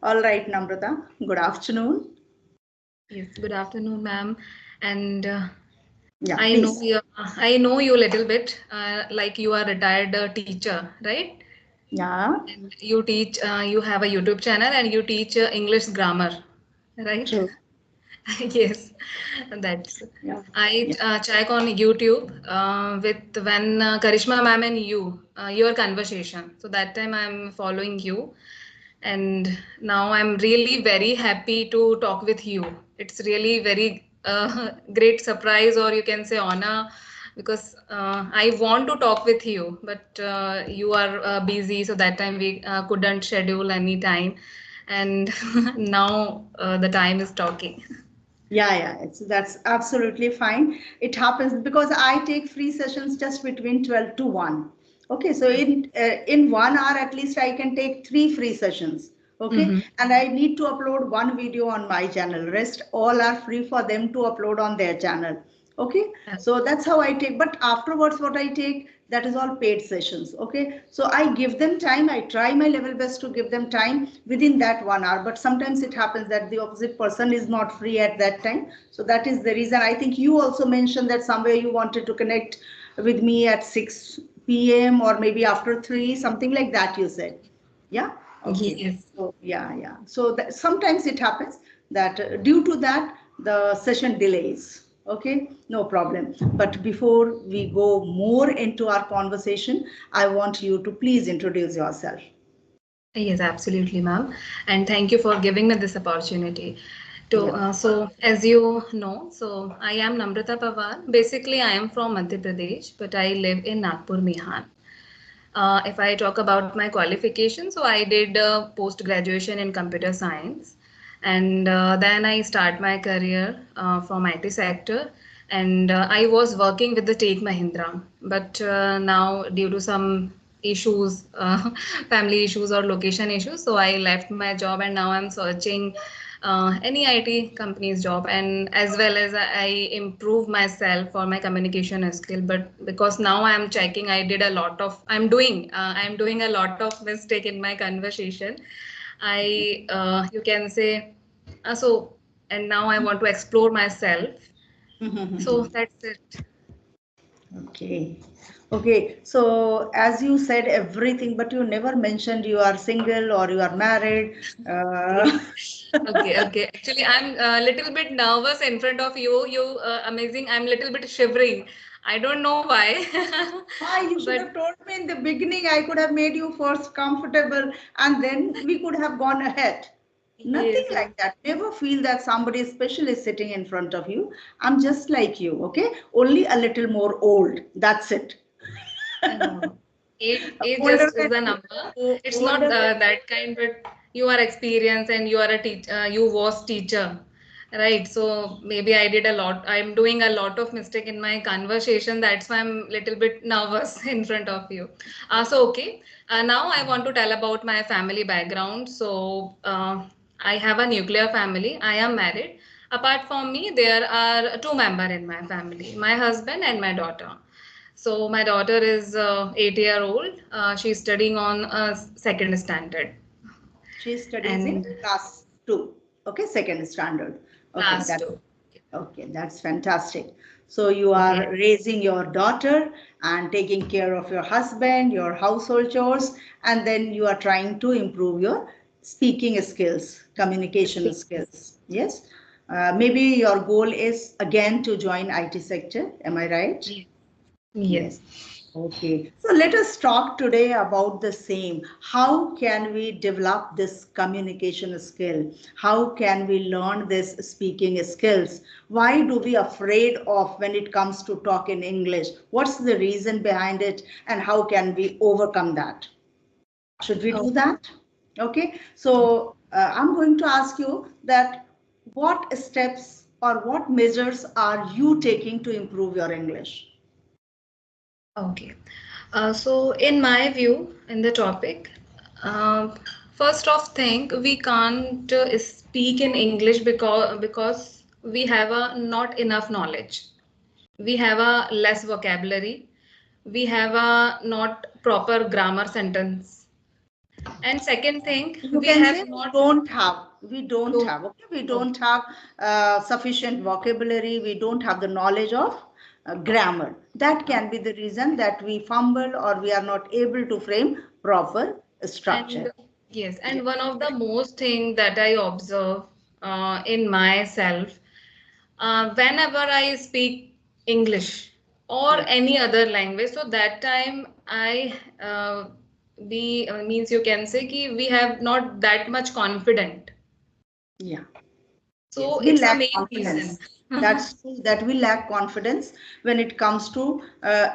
All right, Namrata. Good afternoon. Yes, good afternoon, ma'am. And Yeah, I know please. I know you a little bit, like you are a retired teacher, right? Yeah, And you teach, you have a YouTube channel and you teach English grammar, right? true. Yes, that's. Yeah, I yeah. check on YouTube with when Karishma ma'am and you, your conversation. So that time I'm following you, and now I'm really very happy to talk with you. It's really very great surprise, or you can say honor, because I want to talk with you, but you are busy, so that time we couldn't schedule any time, and now the time is talking. Yeah. That's absolutely fine. It happens because I take free sessions just between 12 to 1. Okay, so in 1 hour at least I can take 3 free sessions. Okay, Mm-hmm. and I need to upload one video on my channel. Rest all are free for them to upload on their channel. Okay, so that's how I take. But afterwards, what I take, that is all paid sessions. Okay, so I give them time. I try my level best to give them time within that 1 hour. But sometimes it happens that the opposite person is not free at that time. So that is the reason. I think you also mentioned that somewhere you wanted to connect with me at 6 p.m. or maybe after 3, something like that. You said, yeah. Okay. Yes. So yeah. So that, sometimes it happens that due to that the session delays. Okay, no problem. But before we go more into our conversation, I want you to please introduce yourself. Yes, absolutely, ma'am. And thank you for giving me this opportunity. To, Yep. so, as you know, so I am Namrata Pawar. Basically, I am from Madhya Pradesh, but I live in Nagpur, Mihan. If I talk about my qualification, so I did post graduation in computer science, and then I start my career from IT sector, and I was working with the Take Mahindra, but now due to some issues, family issues or location issues, so I left my job, and now I'm searching any IT company's job, and as well as I improve myself for my communication skill. But because now I'm checking, I'm doing a lot of mistake in my conversation. You can say, so, and now I want to explore myself. So that's it. Okay. Okay. So as you said everything, but you never mentioned you are single or you are married. Okay. Okay. Actually, I'm a little bit nervous in front of you. Amazing. I'm a little bit shivering. I don't know why, Why you should but have told me in the beginning. I could have made you first comfortable and then we could have gone ahead. Nothing yes, yes. like that. Never feel that somebody special is sitting in front of you. I'm just like you, okay? Only a little more old. That's it. No, no. Age Older just is than a you. number. It's not Older than that kind, but you are experienced and you are a teacher. You was teacher, right? So maybe I did a lot. I'm doing a lot of mistake in my conversation. That's why I'm little bit nervous in front of you. So okay. Now I want to tell about my family background. So I have a nuclear family. I am married. Apart from me, there are two members in my family: my husband and my daughter. So my daughter is 8 year old. She's studying on second standard she studies in and class 2. Okay, second standard. Okay, class two. that's fantastic. So you Okay. are raising your daughter and taking care of your husband, your household chores, and then you are trying to improve your speaking skills, communication skills. Yes. Maybe your goal is again to join IT sector. Am I right? Yes. Yes. Yes. Okay. So let us talk today about the same. How can we develop this communication skill? How can we learn this speaking skills? Why do we afraid of when it comes to talk in English? What's the reason behind it and how can we overcome that? Should we do Oh, that? Okay. So I'm going to ask you that what steps or what measures are you taking to improve your English? okay. So in my view, in the topic, uh, first off thing, we can't speak in English because we have a not enough knowledge. We have a less vocabulary. We have a not proper grammar sentence. And second thing, You we can have say not do. okay, we Oh, don't have sufficient vocabulary, we don't have the knowledge of grammar. That uh, can be the reason that we fumble or we are not able to frame proper and structure. yes, Yeah. and one of the most thing that I observe in myself, whenever I speak English or Yeah. any other language, so that time I we means you can say ki we have not that much confident. Yeah. Yes, So we it's a lack main confidence. reason. That's true that we lack confidence when it comes to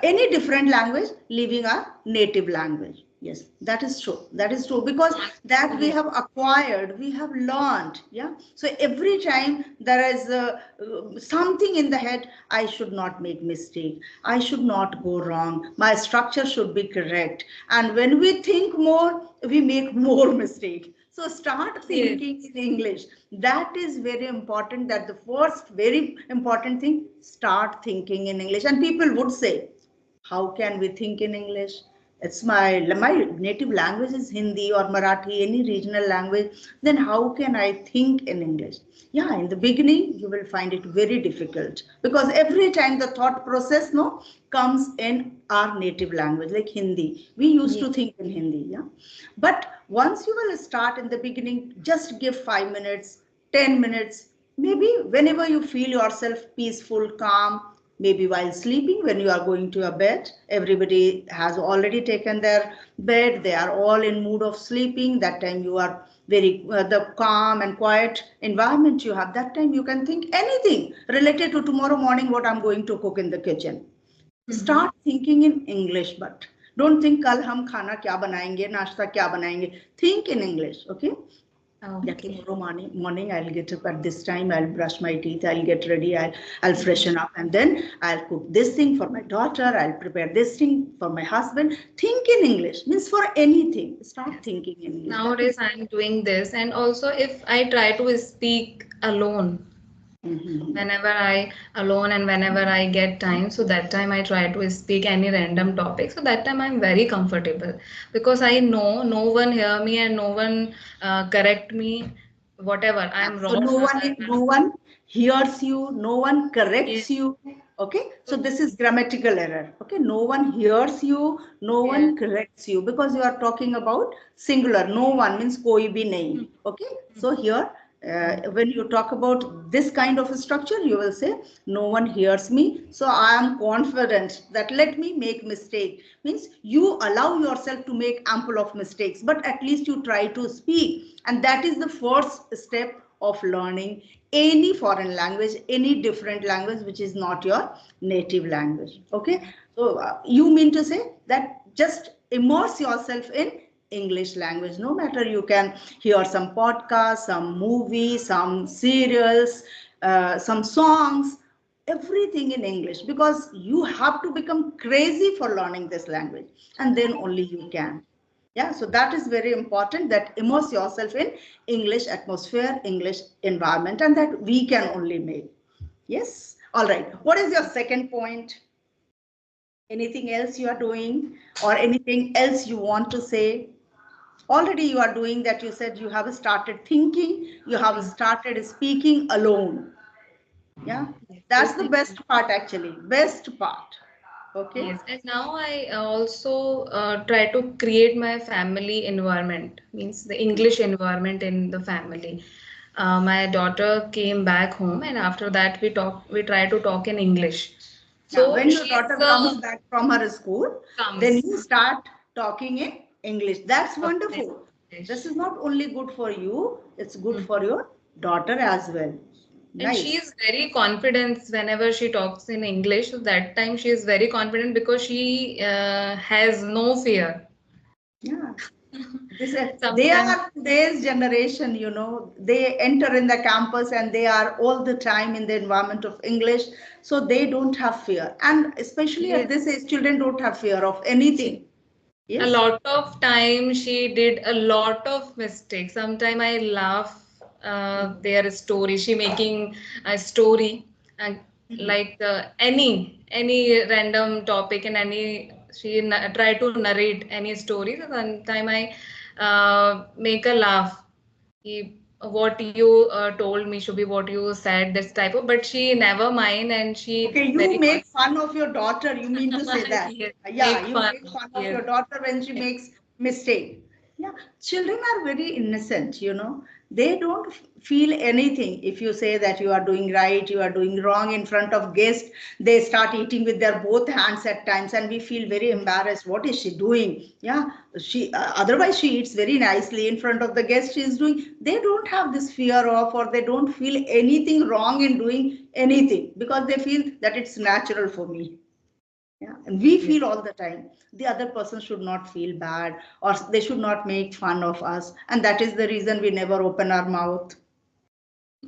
any different language, leaving our native language. Yes, that is true. That is true because that we Yes, have acquired, we have learned. Yeah. So every time there is something in the head, I should not make mistake. I should not go wrong. My structure should be correct. And when we think more, we make more mistake. So start yes, thinking in English. That is very important. That the first very important thing, start thinking in English. And people would say, how can we think in English? It's my native language is Hindi or Marathi, any regional language. Then how can I think in English? Yeah, in the beginning you will find it very difficult because every time the thought process no comes in our native language like Hindi. We used yes. to think in Hindi, yeah. But once you will start in the beginning, just give 5 minutes, 10 minutes, maybe whenever you feel yourself peaceful, calm, maybe while sleeping when you are going to your bed, everybody has already taken their bed, they are all in mood of sleeping. That time you are very the calm and quiet environment you have, that time you can think anything related to tomorrow morning what I'm going to cook in the kitchen. Mm-hmm. Start thinking in English, but don't think कल हम खाना क्या बनाएंगे, नाश्ता क्या बनाएंगे. Think in English, okay? That Okay. tomorrow morning I'll get up at this time, I'll brush my teeth, I'll get ready, I'll freshen up, and then I'll cook this thing for my daughter, I'll prepare this thing for my husband. Think in English, means for anything. Start Yes. thinking in English. That Nowadays is. I'm doing this, and also if I try to speak alone, Mhm. whenever I alone and whenever I get time, so that time I try to speak any random topic. So that time I'm very comfortable because I know no one hear me and no one correct me. Whatever Yeah. I'm So wrong. no one hears you, no one Yes, corrects you. Okay, so so, this is grammatical error. Okay, no one hears you, no yes. one corrects you because you are talking about singular. No one means koi bhi nahi. Okay, so here when you talk about this kind of a structure, you will say no one hears me, so I am confident that let me make mistake. Means you allow yourself to make ample of mistakes, but at least you try to speak, and that is the first step of learning any foreign language, any different language which is not your native language. Okay, so you mean to say that just immerse yourself in English language. No matter, you can hear some podcasts, some movies, some serials, some songs, everything in English, because you have to become crazy for learning this language, and then only you can. Yeah, so that is very important, that immerse yourself in English atmosphere, English environment, and that we can only make. Yes. All right. What is your second point? Anything else you are doing or anything else you want to say? Already you are doing that. You said you have started thinking, you have started speaking alone. Yeah, Yes, that's this the thing. best part actually. Best part. Okay. Yes, and now I also try to create my family environment, means the English environment in the family. My daughter came back home, and after that we try to talk in English. Now, So when your she's daughter comes back from her school, then comes you start talking in English. That's talking in wonderful. This English. is not only good for you, it's good Mhm. for your daughter as well. And she Nice. is very confident whenever she talks in English. So that time she is very confident because she has no fear. Yeah. This they Sometimes, are today's generation, they enter in the campus and they are all the time in the environment of English, so they don't have fear. And especially at yes, this age, children don't have fear of she anything. a Yes. lot of time she did a lot of mistakes. Sometimes I laugh their story. She making a story and Mhm. like any random topic and any she try to narrate any story. So sometime I make her laugh. What you told me should be what you said, this type of, but she never mind and she Okay, you very make fun of your daughter, you mean to say that? yes, Yeah, make you fun. make fun of Yes. your daughter when she makes mistake. Yeah, children are very innocent, you know. They don't feel anything. If you say that you are doing right, you are doing wrong in front of guests, they start eating with their both hands at times, and we feel very embarrassed. What is she doing? Yeah, she otherwise she eats very nicely in front of the guest. She is doing. They don't have this fear of, or they don't feel anything wrong in doing anything because they feel that it's natural for me. Yeah, and we Yes. feel all the time the other person should not feel bad, or they should not make fun of us, and that is the reason we never open our mouth.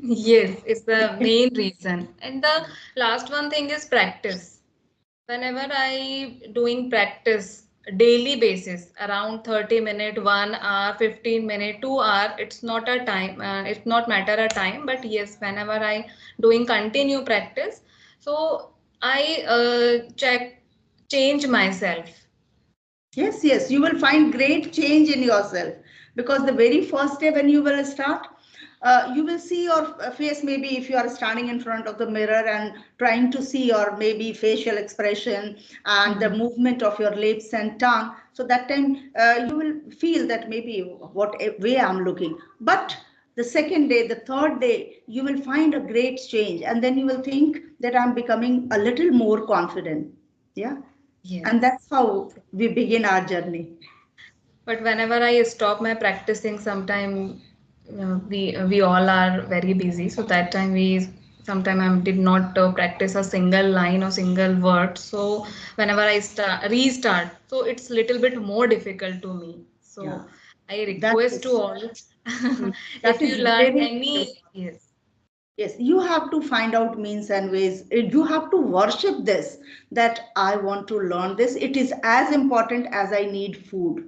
Yes, it's the main reason. And the last one thing is practice. Whenever I doing practice daily basis, around 30 minute, 1 hour, 15 minute, 2 hour, it's not a time, it's not matter a time, but yes, whenever I doing continue practice, so I check change myself. Yes, yes, you will find great change in yourself because the very first day when you will start, you will see your face. Maybe if you are standing in front of the mirror and trying to see your maybe facial expression and the Mhm. movement of your lips and tongue. So that time you will feel that maybe what way I'm looking. But the second day, the third day, you will find a great change, and then you will think that I'm becoming a little more confident. Yeah, and Yes. that's how we begin our journey. But whenever I stop my practicing, sometime we all are very busy. So that time we sometime I did not practice a single line or single word. So whenever I start restart, so it's little bit more difficult to me. Yeah, So I that request to is all, that if you is learn very any, yes. yes. You have to find out means and ways. You have to worship this. That I want to learn this. It is as important as I need food.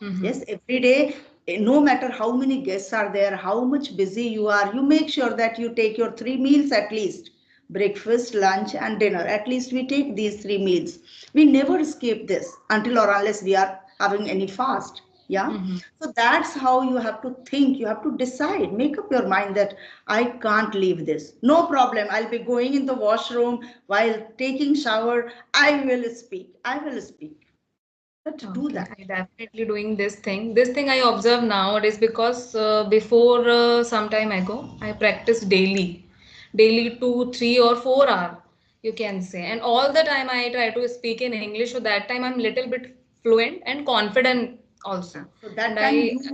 Mm-hmm. Yes, every day, no matter how many guests are there, how much busy you are, you make sure that you take your 3 meals at least: breakfast, lunch, and dinner. At least we take these 3 meals. We never escape this until or unless we are having any fast. Yeah. Mm-hmm. So that's how you have to think, you have to decide, make up your mind that I can't leave this. No problem. I'll be going in the washroom while taking shower. I will speak. I will speak. But do Okay, that. I definitely doing this thing. This thing I observe nowadays because before some time ago, I practice daily 2, 3, or 4 hour, you can say. And all the time I try to speak in English, so that time I'm little bit fluent and confident also. So And that time you yes,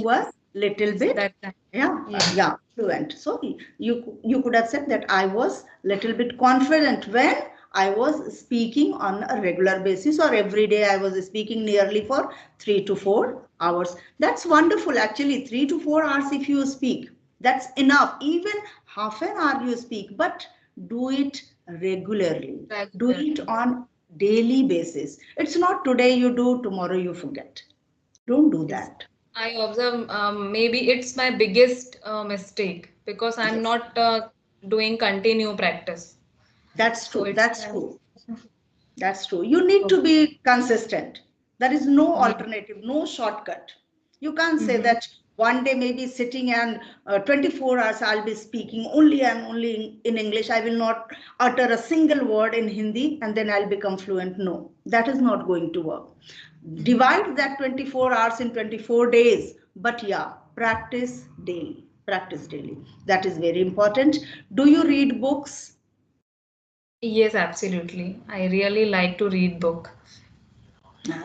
were little yes, bit, that time, yeah, yes. yeah, fluent. So you could have said that I was little bit confident when I was speaking on a regular basis, or every day I was speaking nearly for 3 to 4 hours. That's wonderful, actually. 3 to 4 hours if you speak, that's enough. Even half an hour you speak, but do it regularly. Do it Regularly. on daily basis. It's not today you do, tomorrow you forget. Don't do Yes. that. I observe maybe it's my biggest mistake because I'm Yes, not doing continue practice. that's So true. it's That's true. That's true. You need oh, to be consistent. There is no yeah. alternative, no shortcut. You can't say Mm-hmm. that one day maybe sitting and 24 hours I'll be speaking only and only in English. I will not utter a single word in Hindi and then I'll become fluent. No, that is not going to work. Mm-hmm. Divide that 24 hours in 24 days. But yeah, practice daily. Practice daily. That is very important. Do you read books? Yes, absolutely. I really like to read book.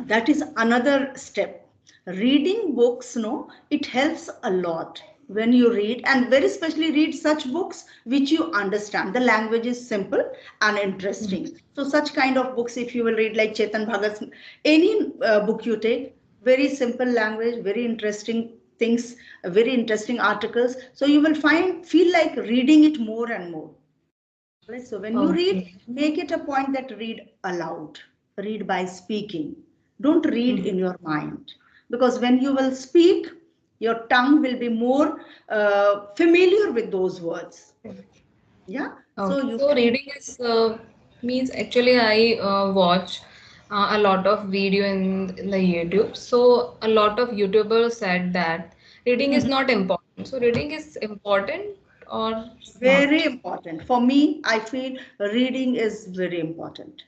That is another step. Reading books, no, it helps a lot when you read, and very especially read such books which you understand. The language is simple and Mhm. interesting. So such kind of books, if you will read like Chetan Bhagat's, any book you take, very simple language, very interesting things, very interesting articles. So you will feel like reading it more and more. Right? So when you read, Okay. make it a point that read aloud, read by speaking. Don't read Mhm. in your mind, because when you will speak, your tongue will be more familiar with those words. Yeah. So Okay. you So can. reading is means actually I watch. a lot of video in the YouTube. So a lot of YouTubers said that reading is not important. So reading is important or Very not? important. For me, I feel reading is very important.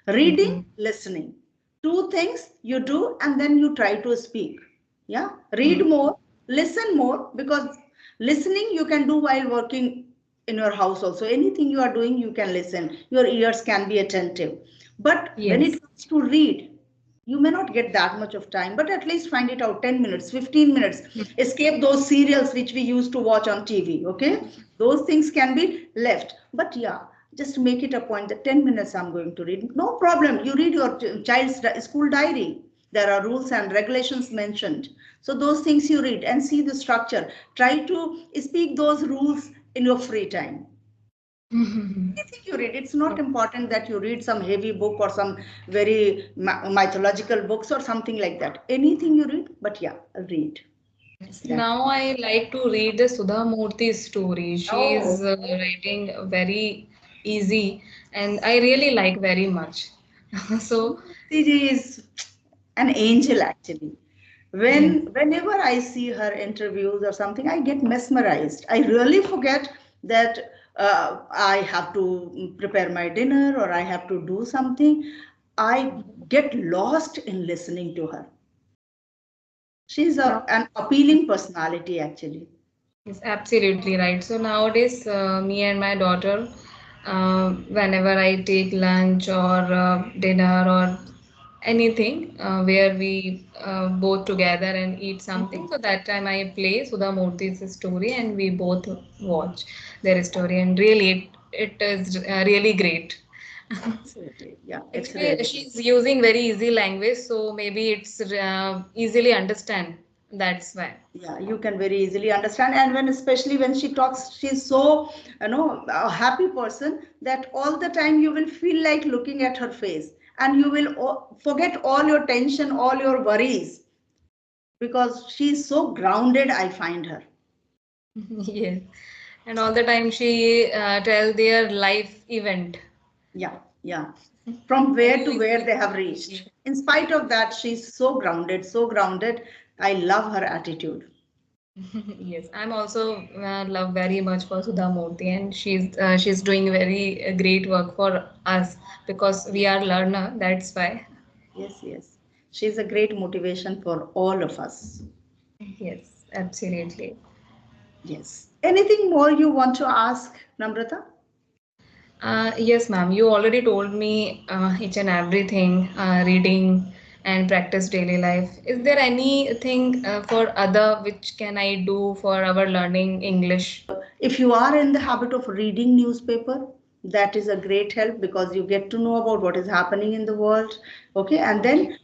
Reading, Mm-hmm. listening. Two things you do and then you try to speak. Yeah. Read Mm-hmm. more, listen more, because listening you can do while working in your house also. Anything you are doing, you can listen. Your ears can be attentive. But when Yes. it comes to read, you may not get that much of time, but at least find it out 10 minutes, 15 minutes. Escape those serials which we used to watch on TV. Okay. Those things can be left. But yeah, just make it a point that 10 minutes I'm going to read. No problem. You read your child's school diary. There are rules and regulations mentioned. So those things you read and see the structure. Try to speak those rules in your free time. Anything you read, it's not important that you read some heavy book or some very mythological books or something like that. Anything you read, but yeah, read. Yes. That. Now I like to read the Sudha Murthy's story. She Oh, is writing very easy and I really like very much. So, Sumati is an angel actually. yes. Whenever I see her interviews or something, I get mesmerized. I really forget that I have to prepare my dinner or I have to do something. I get lost in listening to her. She's Now, an appealing personality actually. yes, absolutely right. So nowadays, me and my daughter, whenever I take lunch or dinner or anything where we both together and eat something, so that time I play Sudha Murthy's story and we both watch their story, and really it is really great. Absolutely. Yeah, it's Actually, really good. she's using very easy language, so maybe it's easily understand. That's why. Yeah, you can very easily understand. And when, especially when she talks, she's so, a happy person that all the time you will feel like looking at her face and you will forget all your tension, all your worries because she's so grounded, I find her. Yes. And all the time she tell their life event. Yeah, yeah. From where to Really where sweet. they have reached. In spite of that, she's so grounded, so grounded. I love her attitude. Yes, I'm also love very much for Sudha Murthy, and she's doing very great work for us because we are learner. That's why. Yes, yes. She's a great motivation for all of us. Yes, absolutely. Yes. Anything more you want to ask, Namrata? Yes, ma'am. You already told me each and everything, reading and practice daily life. Is there anything for other which can I do for our learning English? If you are in the habit of reading newspaper, that is a great help because you get to know about what is happening in the world. Okay, and Okay.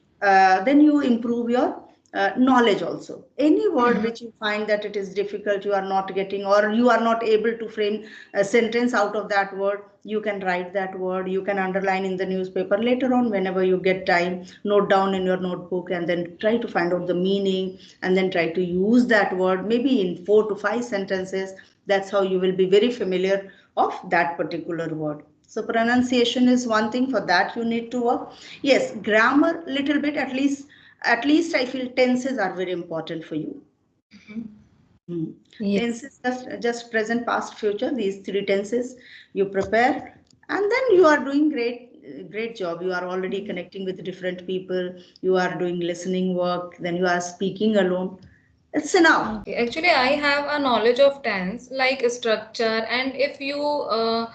then you improve your knowledge also. Any word Mhm. which you find that it is difficult, you are not getting, or you are not able to frame a sentence out of that word, you can write that word. You can underline in the newspaper later on whenever you get time. Note down in your notebook and then try to find out the meaning and then try to use that word maybe in 4 to 5 sentences. That's how you will be very familiar of that particular word. So pronunciation is one thing, for that you need to work. Yes, grammar little bit, at least I feel tenses are very important for you. Mhm. Hmm. Yes. Tenses, just present, past, future, these three tenses you prepare, and then you are doing great job. You are already connecting with different people, you are doing listening work, then you are speaking alone. It's enough. Okay. Actually, I have a knowledge of tense, like structure, and if you uh,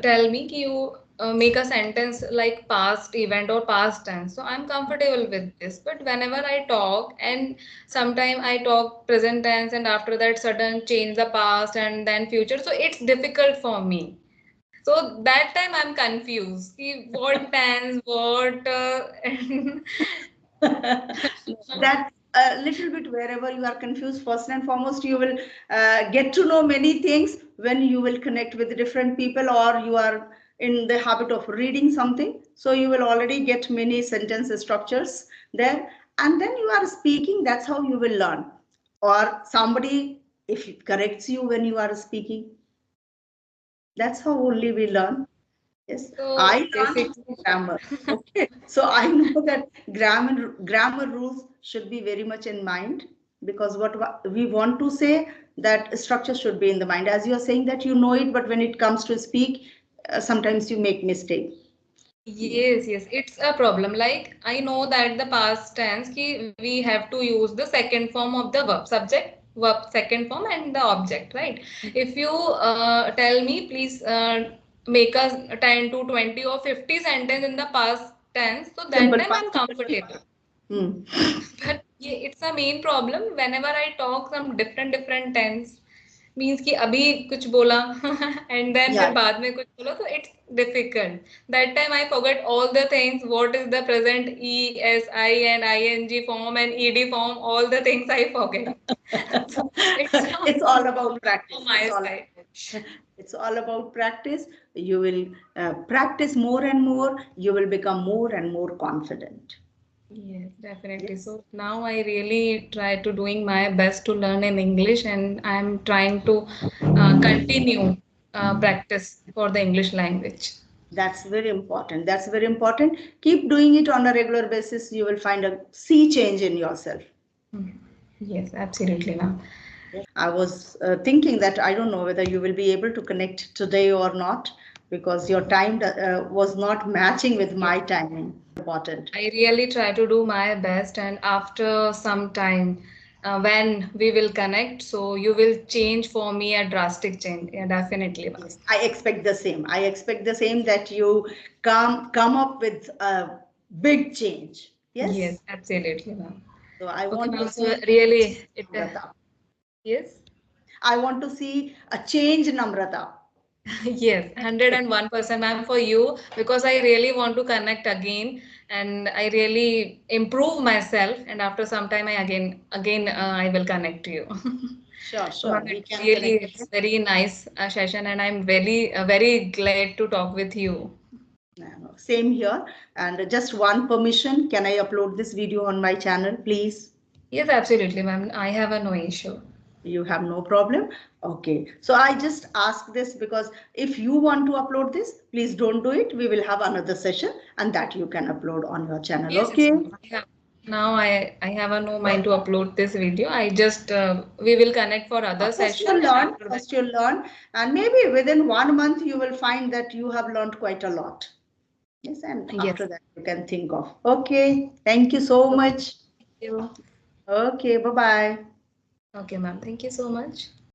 tell me कि you make a sentence like past event or past tense, so I'm comfortable with this. But whenever I talk, and sometime I talk present tense, and after that sudden change the past and then future, so it's difficult for me. So that time I'm confused. कि what tense, what That a little bit wherever you are confused, first and foremost you will get to know many things when you will connect with different people or you are in the habit of reading something, so you will already get many sentence structures there, and then you are speaking, that's how you will learn. Or somebody, if it corrects you when you are speaking, that's how only we learn. Yes, So I can't basically, do grammar. Okay, so I know that grammar rules should be very much in mind, because what we want to say, that structure should be in the mind. As you are saying that you know it, but when it comes to speak, sometimes you make mistake. yes, yes, it's a problem. Like I know that the past tense ki we have to use the second form of the verb, subject, verb, second form, and the object, right? If you tell me, please make us 10 to 20 or 50 sentence in the past tense, so that Simple time I'm past. comfortable. Hmm. But yeah, it's a main problem whenever I talk some different tense, means कि अभी कुछ बोला and then फिर Yeah. बाद में कुछ बोला, so it's difficult. That time I forget all the things, what is the present es, I and ing form and ed form, all the things I forget. So it's a It's all problem about from practice. my It's all side. it's all about practice. You will practice more and more. You will become more and more confident. Yes, definitely. Yes. So now I really try to doing my best to learn in English, and I'm trying to continue practice for the English language. That's very important. That's very important. Keep doing it on a regular basis. You will find a sea change in yourself. Mm. Yes, absolutely, ma'am. Yes. I was thinking that I don't know whether you will be able to connect today or not, because your time was not matching with my timing. Important. I really try to do my best, and after some time, when we will connect, so you will change for me a drastic change. Yeah, definitely, ma'am. Yes, I expect the same. I expect the same, that you come up with a big change. Yes, Yes. absolutely, ma'am. So I Okay, want to ma'am. So see really, it Namrata. yes. I want to see a change, Namrata. Yes, 101%, ma'am, for you, because I really want to connect again and I really improve myself. And after some time, I again, I will connect to you. Sure, So, ma'am, sure. We it's can really connect it's again. very nice session, and I'm very glad to talk with you. Same here. And just one permission. Can I upload this video on my channel, please? Yes, absolutely, ma'am. I have a no issue. You have no problem. Okay. So I just ask this because if you want to upload this, please don't do it. We will have another session and that you can upload on your channel. Yes, yes, Okay. ma'am. Now I have a no mind to upload this video. I just we will connect for other First session, you'll and learn, after that. first you'll learn, and maybe within 1 month you will find that you have learned quite a lot. Yes, and Yes. after that you can think of. Okay. Thank you so Okay. much. Thank you. Okay. Bye-bye. Okay, ma'am. Thank you so much.